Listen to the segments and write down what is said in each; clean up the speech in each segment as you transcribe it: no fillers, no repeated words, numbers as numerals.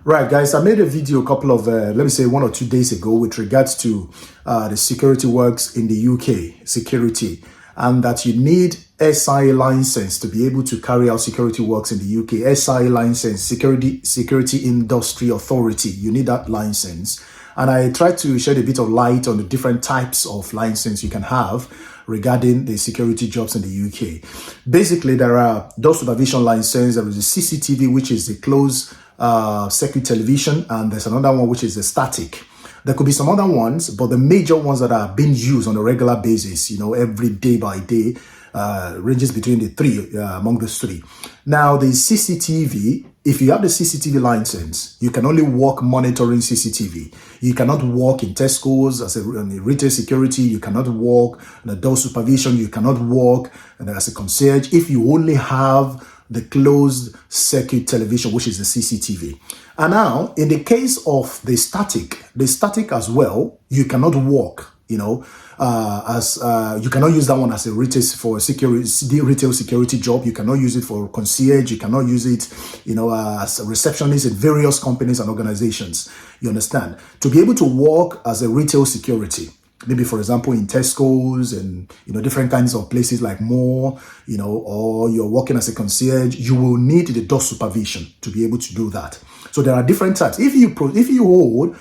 Right, guys, I made a video a couple of, let me say 1 or 2 days ago with regards to the security works in the UK, security, and that you need SIA license to be able to carry out security works in the UK. SIA license, Security Industry Authority, you need that license. And I tried to shed a bit of light on the different types of license you can have regarding the security jobs in the UK. Basically, there are door supervision license, there is a CCTV, which is the closed circuit television, and there's another one which is the static. There could be some other ones, but the major ones that are being used on a regular basis, every day by day, ranges between the three, among the three. Now, the CCTV, if you have the CCTV license, you can only work monitoring CCTV. You cannot work in Tesco's as a retail security. You cannot work in the door supervision. You cannot work as a concierge if you only have the closed circuit television, which is the CCTV. And now, in the case of the static as well, you cannot work, you cannot use that one as a retail security job. You cannot use it for concierge. You cannot use it, as a receptionist in various companies and organizations. You understand? To be able to work as a retail security, maybe, for example, in Tesco's and, different kinds of places like more, or you're working as a concierge, you will need the door supervision to be able to do that. So there are different types. If you hold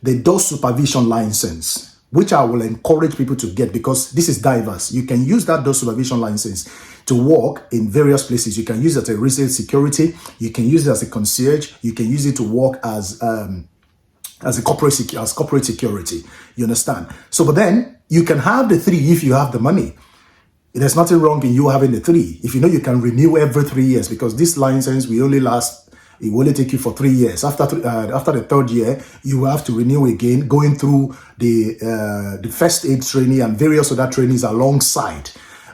the door supervision license, which I will encourage people to get because this is diverse. You can use that door supervision license to work in various places. You can use it as a retail security. You can use it as a concierge. You can use it to work as corporate security. You understand? So, but then you can have the three if you have the money. There's nothing wrong in you having the three. If you can renew every 3 years, because this license will only take you for 3 years. After the third year, you have to renew again, going through the first aid training and various other trainings alongside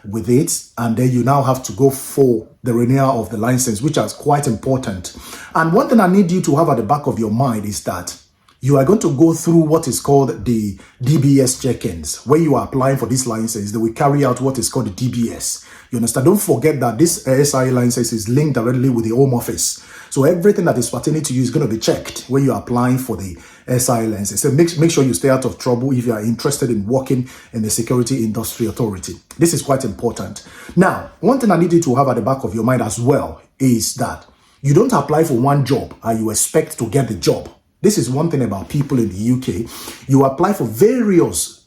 with it, and then you now have to go for the renewal of the license, which is quite important. And one thing I need you to have at the back of your mind is that you are going to go through what is called the DBS check-ins. When you are applying for this license, they will carry out what is called the DBS. You understand? Don't forget that this SIA license is linked directly with the Home Office. So everything that is pertaining to you is going to be checked when you are applying for the SIA license. So make sure you stay out of trouble if you are interested in working in the Security Industry Authority. This is quite important. Now, one thing I need you to have at the back of your mind as well is that you don't apply for one job and you expect to get the job. This is one thing about people in the UK. You apply for various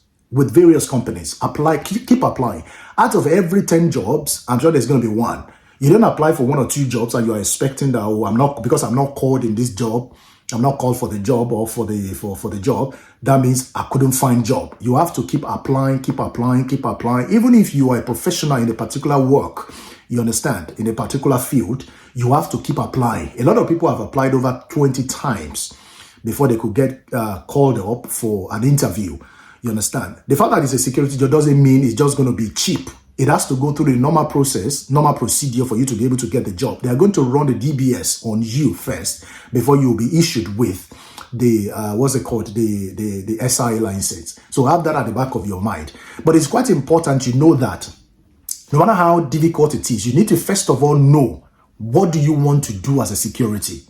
companies. Keep applying. Out of every 10 jobs, I'm sure there's going to be one. You don't apply for 1 or 2 jobs and you're expecting that, because I'm not called in this job, I'm not called for the job or for the job. That means I couldn't find job. You have to keep applying. Even if you are a professional in a particular work, you understand, in a particular field, you have to keep applying. A lot of people have applied over 20 times before they could get called up for an interview. You understand? The fact that it's a security job doesn't mean it's just going to be cheap. It has to go through the normal procedure for you to be able to get the job. They are going to run the DBS on you first before you will be issued with the, the SIA license. So have that at the back of your mind. But it's quite important you know that no matter how difficult it is, you need to first of all know, what do you want to do as a security?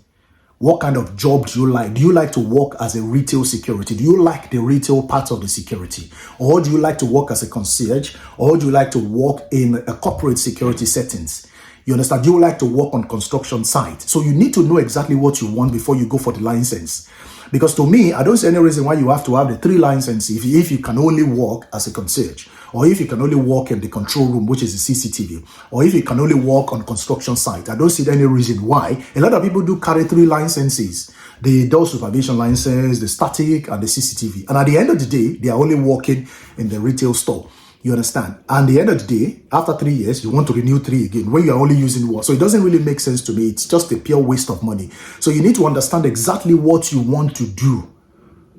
What kind of job do you like? Do you like to work as a retail security? Do you like the retail part of the security? Or do you like to work as a concierge? Or do you like to work in a corporate security settings? You understand? Do you like to work on construction site? So you need to know exactly what you want before you go for the license. Because to me, I don't see any reason why you have to have the 3 licenses if you can only work as a concierge, or if you can only work in the control room, which is the CCTV, or if you can only work on construction site. I don't see any reason why. A lot of people do carry 3 licenses: the door supervision license, the static, and the CCTV. And at the end of the day, they are only working in the retail store. You understand? And at the end of the day, after 3 years, you want to renew 3 again when you are only using 1. So it doesn't really make sense to me. It's just a pure waste of money. So you need to understand exactly what you want to do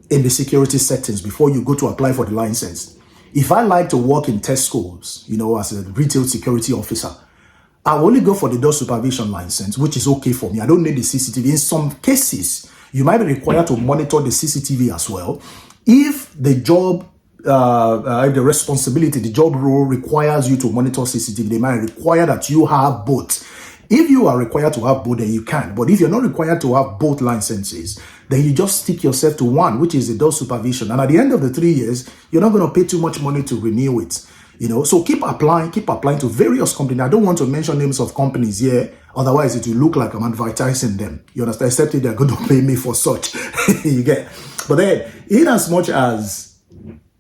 in the security settings before you go to apply for the license. If I like to work in Tesco's, as a retail security officer, I will only go for the door supervision license, which is okay for me. I don't need the CCTV. In some cases, you might be required to monitor the CCTV as well. If the job the job role requires you to monitor CCTV, they might require that you have both If you are required to have both, then you can. But if you're not required to have both licenses, then you just stick yourself to one, which is the door supervision. And at the end of the 3 years, you're not going to pay too much money to renew it. So keep applying to various companies. I don't want to mention names of companies here, otherwise it will look like I'm advertising them. You understand? Except if they're going to pay me for such. You get? But then, in as much as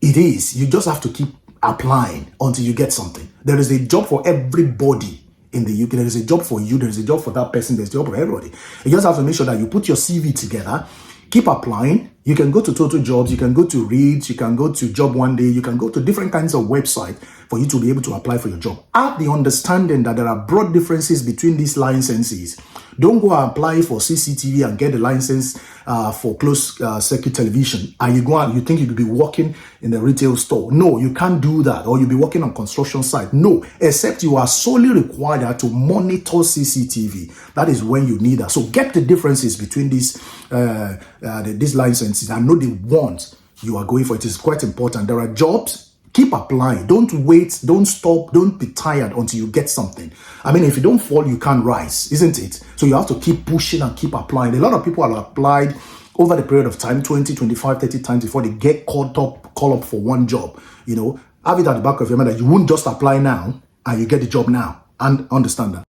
it is, you just have to keep applying until you get something. There is a job for everybody in the UK. There is a job for you. There is a job for that person. There's a job for everybody. You just have to make sure that you put your CV together. Keep applying. You can go to Total Jobs. You can go to Reed. You can go to Job One Day. You can go to different kinds of websites for you to be able to apply for your job. Have the understanding that there are broad differences between these licenses. Don't go and apply for CCTV and get the license for closed circuit television, and you think you could be working in a retail store. No, you can't do that. Or you'll be working on construction site. No, except you are solely required to monitor CCTV. That is when you need that. So get the differences between these licenses and know the ones you are going for. It is quite important. There are jobs. Keep applying. Don't wait. Don't stop. Don't be tired until you get something. I mean, if you don't fall, you can't rise, isn't it? So you have to keep pushing and keep applying. A lot of people have applied over the period of time, 20, 25, 30 times before they get called up for one job. Have it at the back of your mind that you won't just apply now and you get the job now. And understand that.